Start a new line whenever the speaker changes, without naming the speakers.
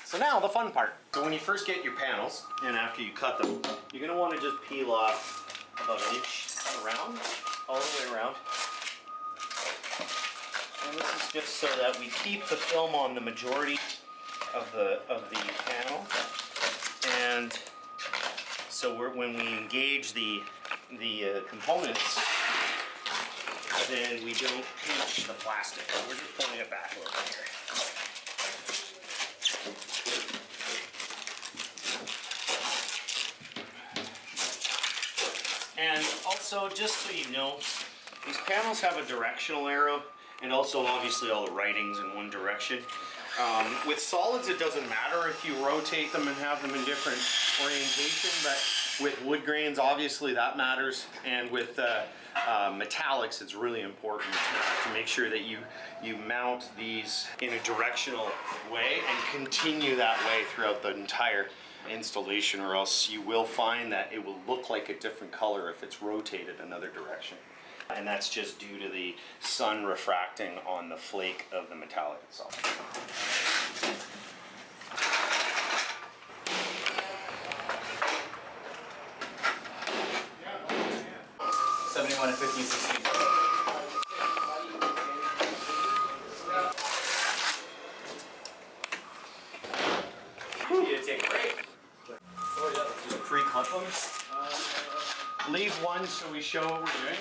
So now the fun part. So when you first get your panels, and after you cut them, you're gonna wanna just peel off about an inch around, all the way around. And this is just so that we keep the film on the majority of the panel. And so when we engage the components, then we don't pinch the plastic. We're just pulling it back a little bit here. And also, just so you know, these panels have a directional arrow, and also obviously all the writing's in one direction. With solids, it doesn't matter if you rotate them and have them in different orientation, but with wood grains, obviously that matters. And with metallics, it's really important to make sure that you mount these in a directional way and continue that way throughout the entire installation, or else you will find that it will look like a different color if it's rotated another direction. And that's just due to the sun refracting on the flake of the metallic itself.
71 and 50, 60. You take a break.
Just pre-clip them. Leave one so we show what we're doing.